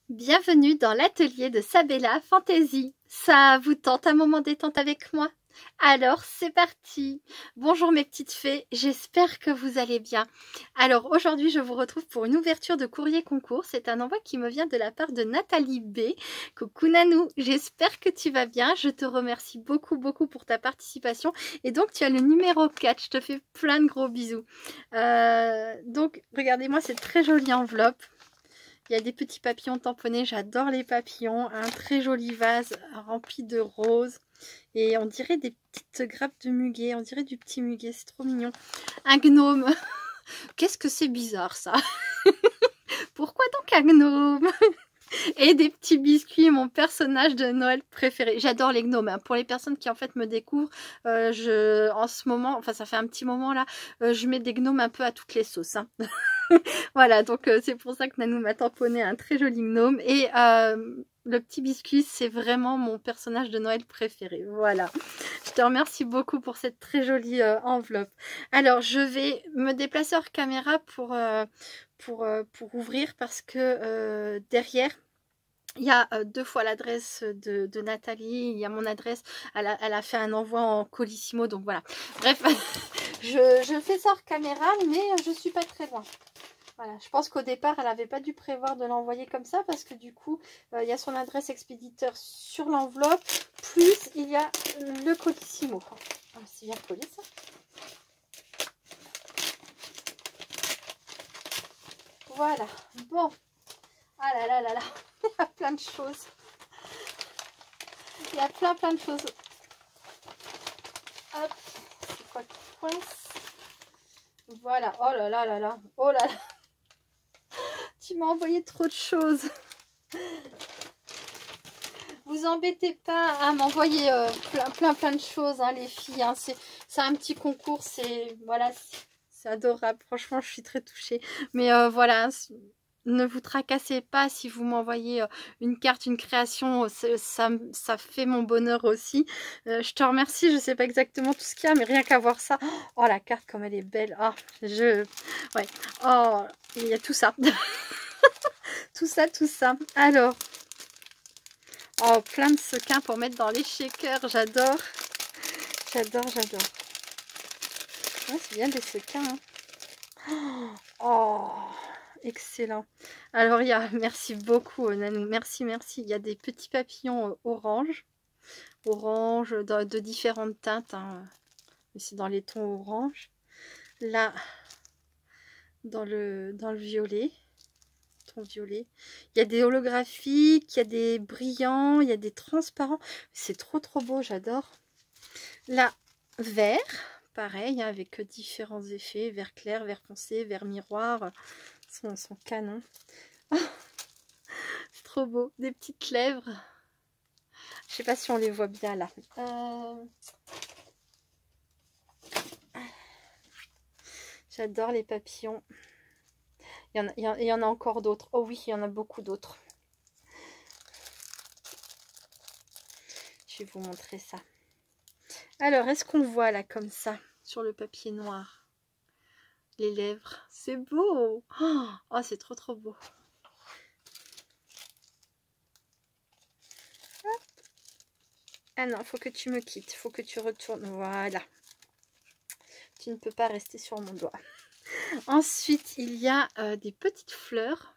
Bienvenue dans l'atelier de Sabella Fantasy. Ça vous tente un moment détente avec moi? Alors c'est parti. Bonjour mes petites fées, j'espère que vous allez bien. Alors aujourd'hui je vous retrouve pour une ouverture de courrier concours. C'est un envoi qui me vient de la part de Nathalie B. Coucou Nanou, j'espère que tu vas bien. Je te remercie beaucoup pour ta participation. Et donc tu as le numéro 4, je te fais plein de gros bisous. Donc regardez-moi cette très jolie enveloppe. Il y a des petits papillons tamponnés, j'adore les papillons. Un très joli vase rempli de roses. Et on dirait des petites grappes de muguet, on dirait du petit muguet, c'est trop mignon. Un gnome. Qu'est-ce que c'est bizarre ça. Pourquoi donc un gnome? Et des petits biscuits, mon personnage de Noël préféré. J'adore les gnomes. Hein. Pour les personnes qui en fait me découvrent, en ce moment, enfin ça fait un petit moment là, je mets des gnomes un peu à toutes les sauces. Hein. Voilà, donc c'est pour ça que Nanou m'a tamponné un très joli gnome. Et le petit biscuit, c'est vraiment mon personnage de Noël préféré. Voilà. Je te remercie beaucoup pour cette très jolie enveloppe. Alors, je vais me déplacer hors caméra pour ouvrir parce que derrière, il y a 2 fois l'adresse de Nathalie, il y a mon adresse, elle a fait un envoi en colissimo, donc voilà. Bref, je fais ça hors caméra, mais je suis pas très loin. Voilà, je pense qu'au départ, elle n'avait pas dû prévoir de l'envoyer comme ça, parce que du coup, il y a son adresse expéditeur sur l'enveloppe, plus il y a le colissimo. Ah, c'est bien collé ça. Voilà, bon. Ah là là là là, il y a plein de choses. Il y a plein de choses. Hop, c'est quoi qui coince? Voilà, oh là là là là, oh là là. Tu m'as envoyé trop de choses. Vous embêtez pas à m'envoyer plein de choses, hein, les filles. Hein. C'est un petit concours, c'est voilà, c'est adorable. Franchement, je suis très touchée. Mais voilà, ne vous tracassez pas si vous m'envoyez une carte, une création. Ça fait mon bonheur aussi. Je te remercie. Je sais pas exactement tout ce qu'il y a, mais rien qu'à voir ça. Oh, la carte comme elle est belle. Oh, ouais. Oh, il y a tout ça. tout ça. Alors. Oh, plein de sequins pour mettre dans les shakers. J'adore. J'adore. Ouais, c'est bien des sequins. Hein. Oh, excellent. Alors, il y a... Merci beaucoup, Nanou. Merci. Il y a des petits papillons orange. Orange de différentes teintes. Hein. C'est dans les tons orange. Là, dans le violet. Violet. Il y a des holographiques, il y a des brillants, il y a des transparents. C'est trop beau, j'adore. Là, vert, pareil, hein, avec différents effets, vert clair, vert foncé, vert miroir, son canon. Oh, c'est trop beau, des petites lèvres. Je sais pas si on les voit bien là. J'adore les papillons. Il y en a encore d'autres. Oh oui, il y en a beaucoup d'autres. Je vais vous montrer ça. Alors, est-ce qu'on voit là comme ça, sur le papier noir, les lèvres? C'est beau. Oh, c'est trop beau. Ah non, faut que tu me quittes. Faut que tu retournes. Voilà. Tu ne peux pas rester sur mon doigt. Ensuite, il y a des petites fleurs.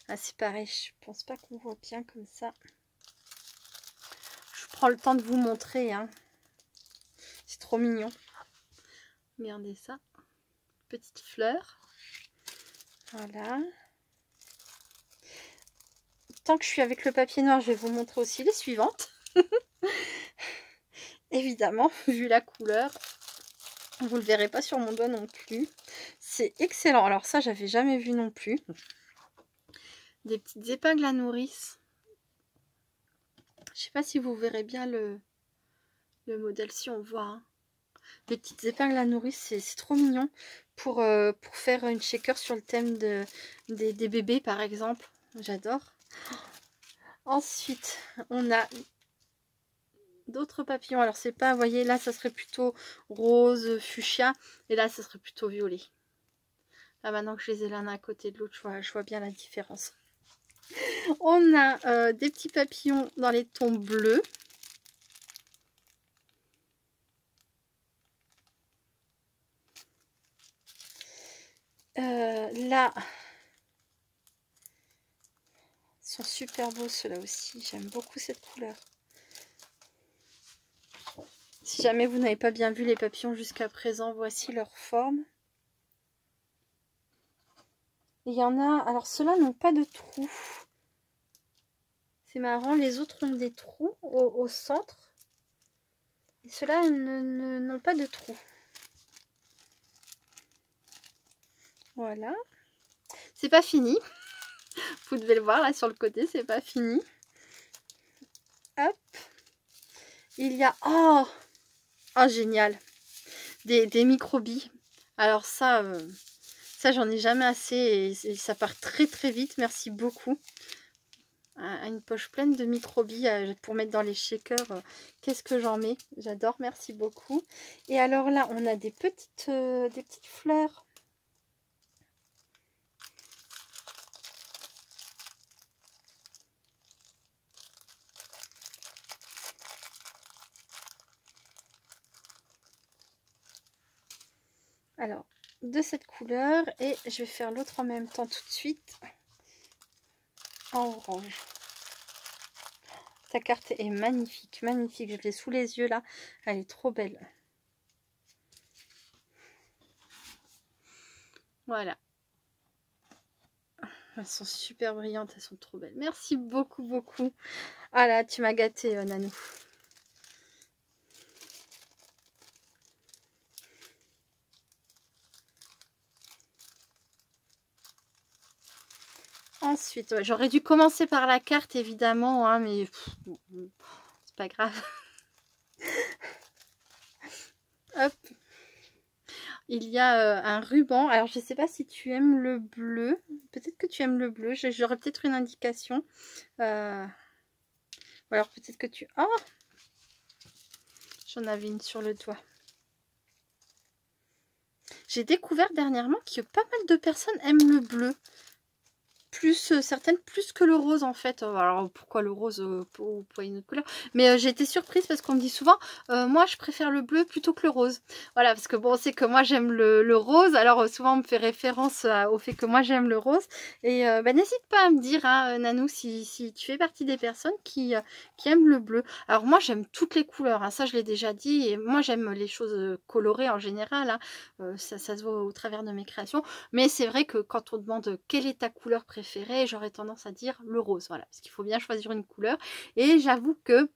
Ah, c'est pareil, je pense pas qu'on voit bien comme ça. Je prends le temps de vous montrer. Hein. C'est trop mignon. Regardez ça. Petites fleurs. Voilà. Tant que je suis avec le papier noir, je vais vous montrer aussi les suivantes. Évidemment, vu la couleur. Vous le verrez pas sur mon doigt non plus. C'est excellent. Alors ça, j'avais jamais vu non plus. Des petites épingles à nourrice. Je sais pas si vous verrez bien le modèle, si on voit. Hein. Des petites épingles à nourrice, c'est trop mignon. Pour faire une shaker sur le thème des bébés, par exemple. J'adore. Ensuite, on a d'autres papillons. Alors, c'est pas, vous voyez, là, ça serait plutôt rose, fuchsia. Et là, ça serait plutôt violet. Là, maintenant que je les ai l'un à côté de l'autre, je vois bien la différence. On a des petits papillons dans les tons bleus. Là, ils sont super beaux ceux-là aussi. J'aime beaucoup cette couleur. Si jamais vous n'avez pas bien vu les papillons jusqu'à présent, voici leur forme. Il y en a, alors ceux-là n'ont pas de trous. C'est marrant, les autres ont des trous au centre. Et ceux-là n'ont pas de trous. Voilà. C'est pas fini. Vous devez le voir là sur le côté, c'est pas fini. Hop. Il y a... Oh, génial. Des microbilles. Alors ça j'en ai jamais assez et ça part très très vite. Merci beaucoup. Une poche pleine de microbilles pour mettre dans les shakers. Qu'est-ce que j'en mets? J'adore, merci beaucoup. Et alors là, on a des petites fleurs. Alors, de cette couleur, et je vais faire l'autre en même temps tout de suite, en orange. Ta carte est magnifique, magnifique. Je l'ai sous les yeux là, elle est trop belle. Voilà. Elles sont super brillantes, elles sont trop belles. Merci beaucoup, beaucoup. Ah là, tu m'as gâté, Nanou. Ensuite, ouais, j'aurais dû commencer par la carte, évidemment, hein, mais c'est pas grave. Hop. Il y a un ruban. Alors, je ne sais pas si tu aimes le bleu. Peut-être que tu aimes le bleu. J'aurais peut-être une indication. Ou alors, peut-être que tu... Oh, j'en avais une sur le doigt. J'ai découvert dernièrement que pas mal de personnes aiment le bleu. Certaines plus que le rose en fait. Alors pourquoi le rose pour une autre couleur? Mais j'ai été surprise parce qu'on me dit souvent moi je préfère le bleu plutôt que le rose. Voilà, parce que bon, c'est que moi j'aime le rose. Alors souvent on me fait référence au fait que moi j'aime le rose. Et n'hésite pas à me dire, hein, Nanou, si tu fais partie des personnes qui aiment le bleu. Alors moi j'aime toutes les couleurs, hein, ça je l'ai déjà dit. Et moi j'aime les choses colorées en général, hein. Ça se voit au travers de mes créations. Mais c'est vrai que quand on demande quelle est ta couleur préférée, j'aurais tendance à dire le rose. Voilà, parce qu'il faut bien choisir une couleur. Et j'avoue que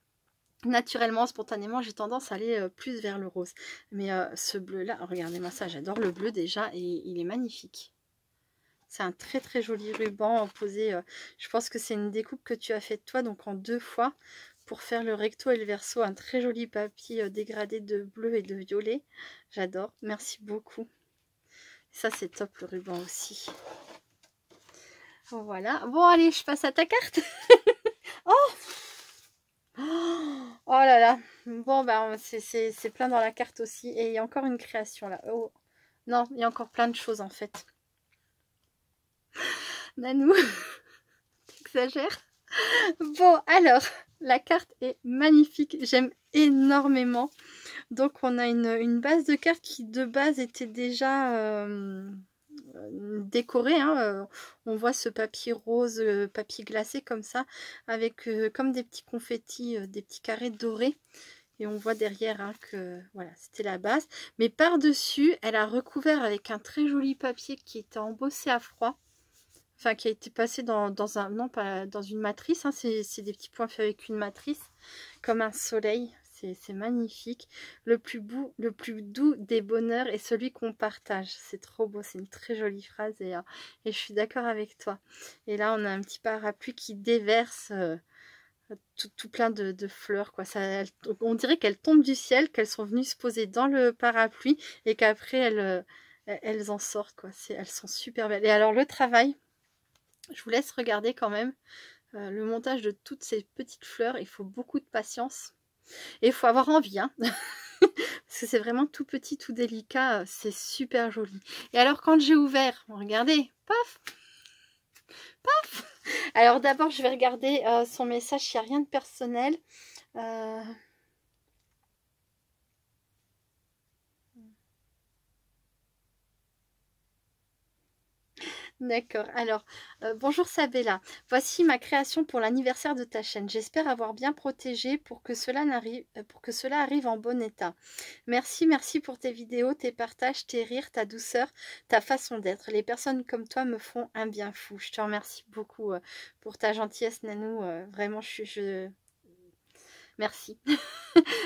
naturellement, spontanément, j'ai tendance à aller plus vers le rose. Mais ce bleu-là, regardez-moi ça, j'adore le bleu déjà et il est magnifique. C'est un très très joli ruban posé. Je pense que c'est une découpe que tu as faite toi, donc en 2 fois. Pour faire le recto et le verso, un très joli papier dégradé de bleu et de violet. J'adore, merci beaucoup. Ça c'est top le ruban aussi. Voilà. Bon allez, je passe à ta carte. Oh, oh là là. Bon bah c'est plein dans la carte aussi. Et il y a encore une création là. Oh. Non, il y a encore plein de choses en fait. Nanou, t'exagères. Bon alors, la carte est magnifique. J'aime énormément. Donc on a une base de cartes qui de base était déjà décorée, hein. On voit ce papier rose, papier glacé comme ça, avec comme des petits confettis, des petits carrés dorés. Et on voit derrière, hein, que voilà, c'était la base. Mais par-dessus, elle a recouvert avec un très joli papier qui était embossé à froid. Enfin, qui a été passé dans un... Non, pas dans une matrice, hein, c'est des petits points faits avec une matrice, comme un soleil. C'est magnifique. Le plus doux des bonheurs est celui qu'on partage. C'est trop beau, c'est une très jolie phrase et je suis d'accord avec toi. Et là, on a un petit parapluie qui déverse tout plein de fleurs, quoi. On dirait qu'elles tombent du ciel, qu'elles sont venues se poser dans le parapluie et qu'après, elles en sortent, quoi. Elles sont super belles. Et alors, le travail, je vous laisse regarder quand même le montage de toutes ces petites fleurs. Il faut beaucoup de patience. Et il faut avoir envie, hein. Parce que c'est vraiment tout petit, tout délicat. C'est super joli. Et alors, quand j'ai ouvert, regardez, paf, paf, Alors d'abord, je vais regarder son message, il n'y a rien de personnel. Euh, D'accord. Alors, bonjour Sabella. Voici ma création pour l'anniversaire de ta chaîne. J'espère avoir bien protégé pour que cela arrive en bon état. Merci, merci pour tes vidéos, tes partages, tes rires, ta douceur, ta façon d'être. Les personnes comme toi me font un bien fou. Je te remercie beaucoup pour ta gentillesse, Nanou. Vraiment, merci.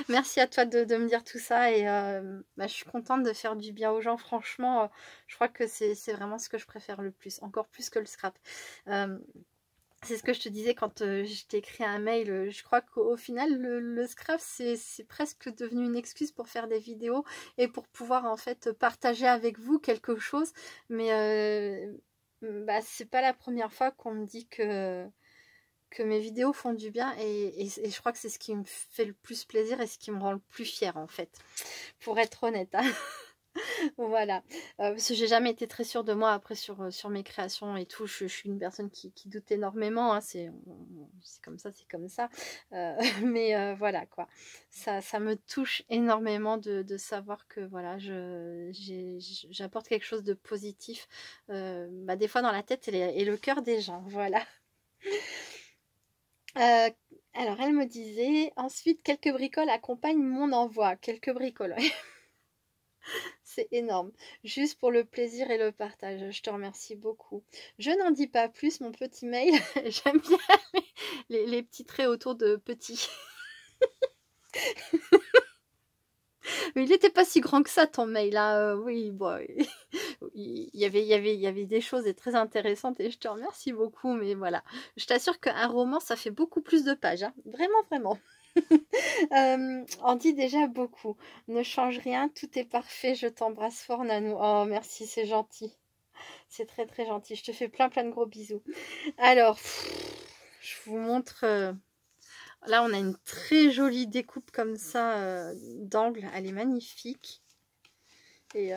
Merci à toi de me dire tout ça et je suis contente de faire du bien aux gens. Franchement, je crois que c'est vraiment ce que je préfère le plus, encore plus que le scrap. C'est ce que je te disais quand je t'ai écrit un mail. Je crois qu'au final, le scrap, c'est presque devenu une excuse pour faire des vidéos et pour pouvoir en fait partager avec vous quelque chose. Mais c'est pas la première fois qu'on me dit que mes vidéos font du bien et je crois que c'est ce qui me fait le plus plaisir et ce qui me rend le plus fière en fait, pour être honnête, hein. Voilà, parce que j'ai jamais été très sûre de moi après sur mes créations et tout. Je suis une personne qui doute énormément, hein. C'est comme ça, c'est comme ça. Mais voilà quoi, ça me touche énormément de savoir que voilà, j'apporte quelque chose de positif, des fois dans la tête et le cœur des gens, voilà. Euh, alors, elle me disait, ensuite, quelques bricoles accompagnent mon envoi. Quelques bricoles, ouais. C'est énorme. Juste pour le plaisir et le partage. Je te remercie beaucoup. Je n'en dis pas plus, mon petit mail. J'aime bien les petits traits autour de petits. Mais il n'était pas si grand que ça, ton mail, hein. Oui, bon, il y avait des choses très intéressantes et je te remercie beaucoup. Mais voilà, je t'assure qu'un roman, ça fait beaucoup plus de pages, hein. Vraiment, vraiment. On dit déjà beaucoup. Ne change rien, tout est parfait. Je t'embrasse fort, Nanou. Oh, merci, c'est gentil. C'est très, très gentil. Je te fais plein, plein de gros bisous. Alors, je vous montre... Là, on a une très jolie découpe comme ça d'angle. Elle est magnifique. Et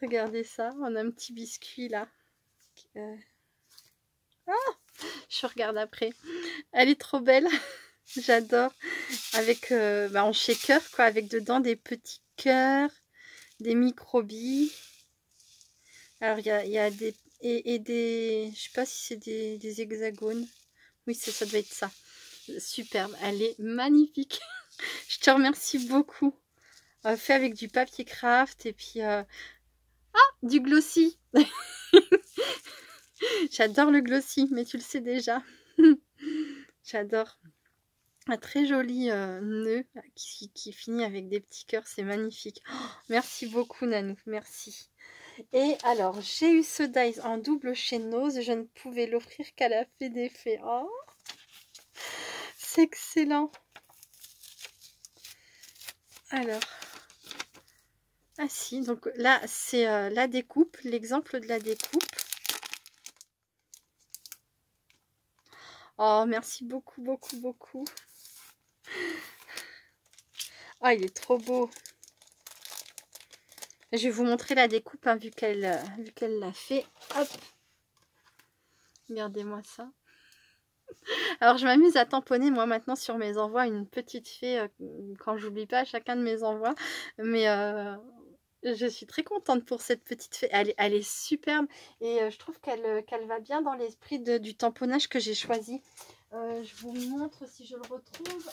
regardez ça. On a un petit biscuit là. Je regarde après. Elle est trop belle. J'adore. Avec en shaker, quoi. Avec dedans des petits cœurs, des microbilles. Alors, il y a des... Et des... Je sais pas si c'est des hexagones. Oui, ça doit être ça. Superbe. Elle est magnifique. Je te remercie beaucoup. Fait avec du papier craft et puis... du glossy. J'adore le glossy, mais tu le sais déjà. J'adore. Un très joli nœud qui finit avec des petits cœurs. C'est magnifique. Oh, merci beaucoup, Nanou. Merci. Et alors, j'ai eu ce dice en double chez Nose. Je ne pouvais l'offrir qu'à la Fée des Fées. Oh, c'est excellent. Alors, ah si, donc là, c'est la découpe, l'exemple de la découpe. Oh, merci beaucoup, beaucoup, beaucoup. Oh, il est trop beau. Je vais vous montrer la découpe, hein, vu qu'elle l'a fait. Hop. Regardez-moi ça. Alors, je m'amuse à tamponner, moi, maintenant, sur mes envois, une petite fée, quand j'oublie pas chacun de mes envois. Mais je suis très contente pour cette petite fée. Elle est superbe. Et je trouve qu'elle va bien dans l'esprit du tamponnage que j'ai choisi. Je vous montre si je le retrouve.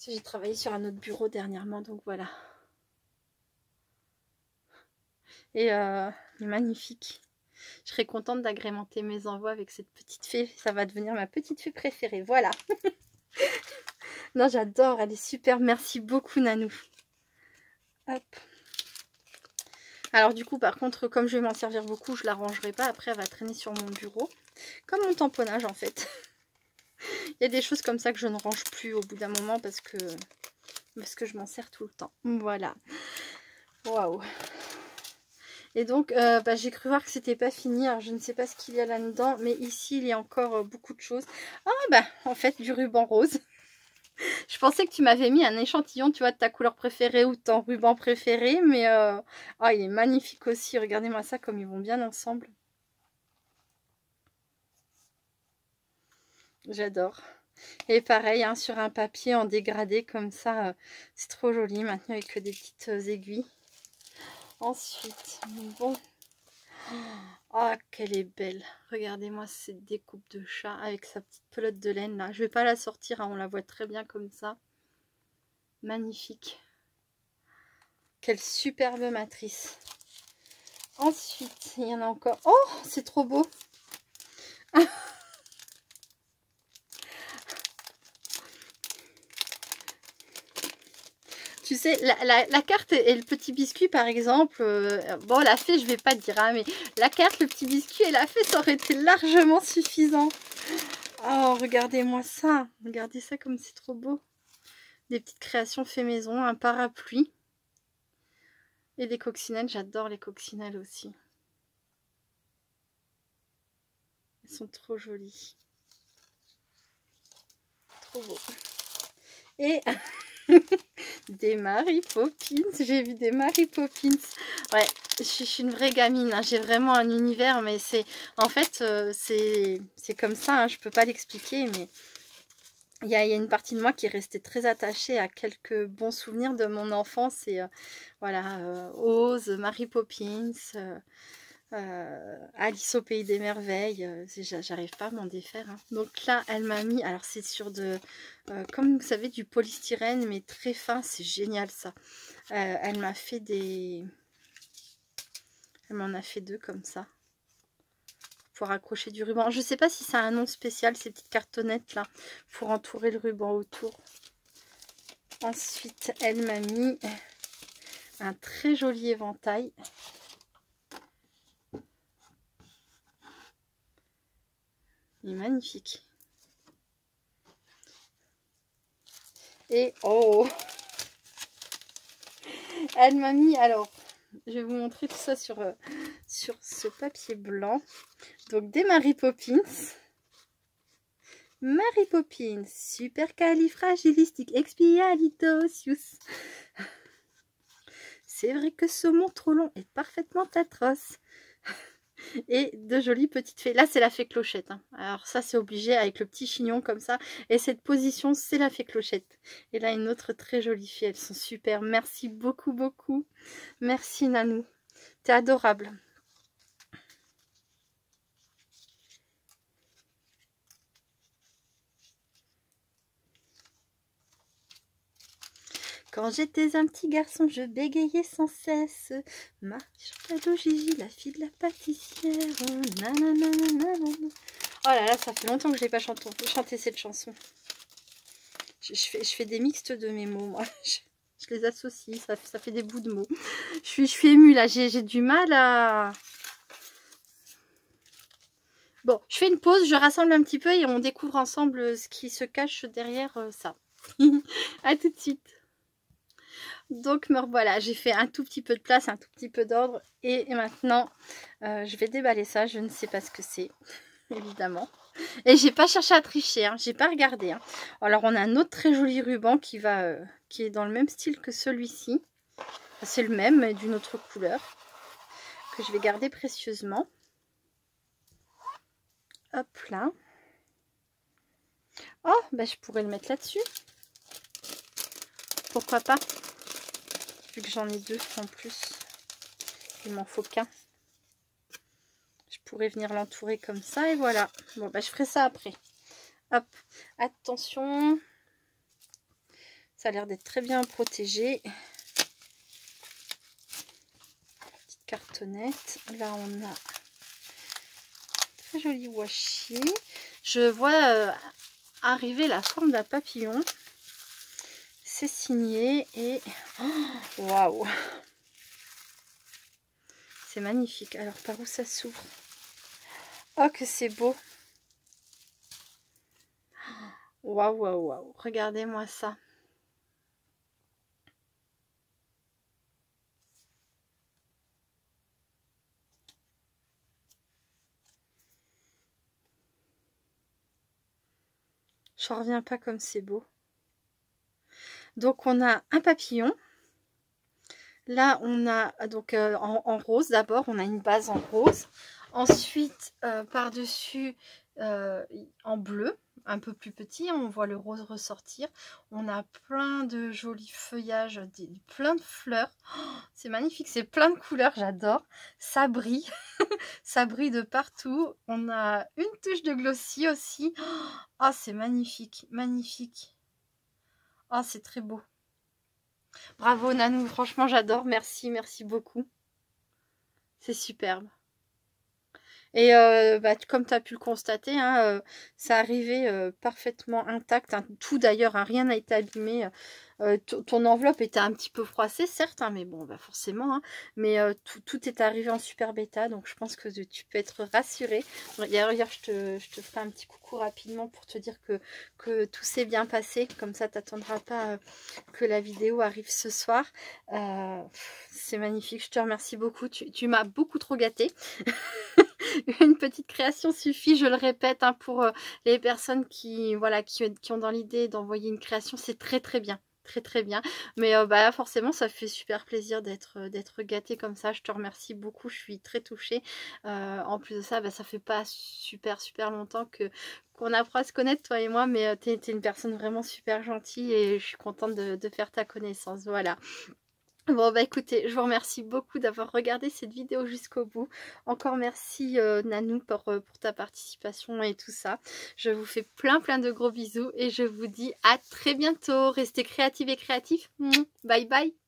J'ai travaillé sur un autre bureau dernièrement, donc voilà. Et magnifique. Je serais contente d'agrémenter mes envois avec cette petite fée. Ça va devenir ma petite fée préférée. Voilà. Non, j'adore. Elle est super. Merci beaucoup, Nanou. Hop. Alors du coup, par contre, comme je vais m'en servir beaucoup, je la rangerai pas. Après, elle va traîner sur mon bureau. Comme mon tamponnage, en fait. Il y a des choses comme ça que je ne range plus au bout d'un moment parce que je m'en sers tout le temps. Voilà. Waouh. Et donc, j'ai cru voir que c'était pas fini. Alors, je ne sais pas ce qu'il y a là-dedans. Mais ici, il y a encore beaucoup de choses. Ah, en fait, du ruban rose. Je pensais que tu m'avais mis un échantillon, tu vois, de ta couleur préférée ou de ton ruban préféré, mais oh, il est magnifique aussi. Regardez-moi ça, comme ils vont bien ensemble. J'adore. Et pareil, hein, sur un papier en dégradé comme ça, c'est trop joli. Maintenant, avec que des petites aiguilles. Ensuite, bon. Oh, qu'elle est belle. Regardez-moi cette découpe de chat avec sa petite pelote de laine là. Je vais pas la sortir, hein, on la voit très bien comme ça. Magnifique. Quelle superbe matrice. Ensuite, il y en a encore. Oh, c'est trop beau. Tu sais, la carte et le petit biscuit, par exemple, bon, la fée, je vais pas dire, hein, mais la carte, le petit biscuit et la fée, ça aurait été largement suffisant. Oh, regardez-moi ça. Regardez ça comme c'est trop beau. Des petites créations fait maison, un parapluie. Et des coccinelles, j'adore les coccinelles aussi. Elles sont trop jolies. Trop beau. Et des Mary Poppins. J'ai vu des Mary Poppins. Ouais, je suis une vraie gamine. Hein. J'ai vraiment un univers, mais c'est... En fait, c'est comme ça. Hein. Je peux pas l'expliquer, mais... Il y a une partie de moi qui est restée très attachée à quelques bons souvenirs de mon enfance. Et voilà, Oz, Mary Poppins... Alice au pays des merveilles, j'arrive pas à m'en défaire. Hein. Donc là, elle m'a mis, alors c'est sur de, comme vous savez, du polystyrène, mais très fin, c'est génial ça. Elle m'a fait des, elle m'en a fait deux comme ça, pour accrocher du ruban. Je sais pas si ça a un nom spécial, ces petites cartonnettes là, pour entourer le ruban autour. Ensuite, elle m'a mis un très joli éventail. Il est magnifique. Et oh, elle m'a mis, alors, je vais vous montrer tout ça sur ce papier blanc. Donc des Mary Poppins. Mary Poppins, supercalifragilisticexpialidocious. C'est vrai que ce mot trop long est parfaitement atroce. Et de jolies petites fées. Là, c'est la fée clochette. Hein. Alors ça, c'est obligé avec le petit chignon comme ça. Et cette position, c'est la fée clochette. Et là, une autre très jolie fille. Elles sont super. Merci beaucoup, beaucoup. Merci, Nanou. T'es adorable. Quand j'étais un petit garçon, je bégayais sans cesse. Marie-Chantal Gigi, la fille de la pâtissière. Nanana. Oh là là, ça fait longtemps que je n'ai pas chanté cette chanson. Je fais des mixtes de mes mots, moi. Je les associe, ça fait des bouts de mots. Je suis émue là, j'ai du mal à... Bon, je fais une pause, je rassemble un petit peu et on découvre ensemble ce qui se cache derrière ça. À tout de suite. Donc me revoilà, j'ai fait un tout petit peu de place, un tout petit peu d'ordre. Et maintenant, je vais déballer ça. Je ne sais pas ce que c'est, évidemment. Et j'ai pas cherché à tricher, hein, j'ai pas regardé. Hein. Alors on a un autre très joli ruban qui est dans le même style que celui-ci. C'est le même, mais d'une autre couleur. Que je vais garder précieusement. Hop là. Oh, bah je pourrais le mettre là-dessus. Pourquoi pas? Vu que j'en ai deux en plus. Il m'en faut qu'un. Je pourrais venir l'entourer comme ça et voilà. Bon, bah je ferai ça après. Hop, attention. Ça a l'air d'être très bien protégé. Petite cartonnette. Là, on a très joli washi. Je vois arriver la forme d'un papillon. C'est signé et... Waouh! C'est magnifique. Alors, par où ça s'ouvre? Oh, que c'est beau! Waouh, waouh, waouh! Regardez-moi ça! J'en reviens pas comme c'est beau. Donc on a un papillon. Là on a donc en rose d'abord, on a une base en rose. Ensuite par-dessus en bleu, un peu plus petit, on voit le rose ressortir. On a plein de jolis feuillages, plein de fleurs. Oh, c'est magnifique, c'est plein de couleurs, j'adore. Ça brille, ça brille de partout. On a une touche de glossy aussi. Oh, c'est magnifique, magnifique. Oh, c'est très beau. Bravo Nanou, franchement j'adore, merci, merci beaucoup. C'est superbe. Et comme tu as pu le constater, hein, ça arrivait parfaitement intact. Hein, tout d'ailleurs, hein, rien n'a été abîmé. Ton enveloppe était un petit peu froissée, certes, hein, mais bon, bah forcément. Hein, mais tout est arrivé en super bêta, donc je pense que tu peux être rassurée. D'ailleurs, je te ferai un petit coucou rapidement pour te dire que tout s'est bien passé. Comme ça, tu n'attendras pas que la vidéo arrive ce soir. C'est magnifique, je te remercie beaucoup. Tu m'as beaucoup trop gâtée. Une petite création suffit, je le répète, hein, pour les personnes qui ont dans l'idée d'envoyer une création, c'est très très bien. Très très bien, mais forcément ça fait super plaisir d'être gâtée comme ça. Je te remercie beaucoup, je suis très touchée. En plus de ça, ça fait pas super longtemps qu'on apprend à se connaître toi et moi, mais t'es une personne vraiment super gentille et je suis contente de faire ta connaissance. Voilà. Bon écoutez, je vous remercie beaucoup d'avoir regardé cette vidéo jusqu'au bout. Encore merci Nanou pour ta participation et tout ça. Je vous fais plein de gros bisous et je vous dis à très bientôt. Restez créatifs et créatifs. Bye bye.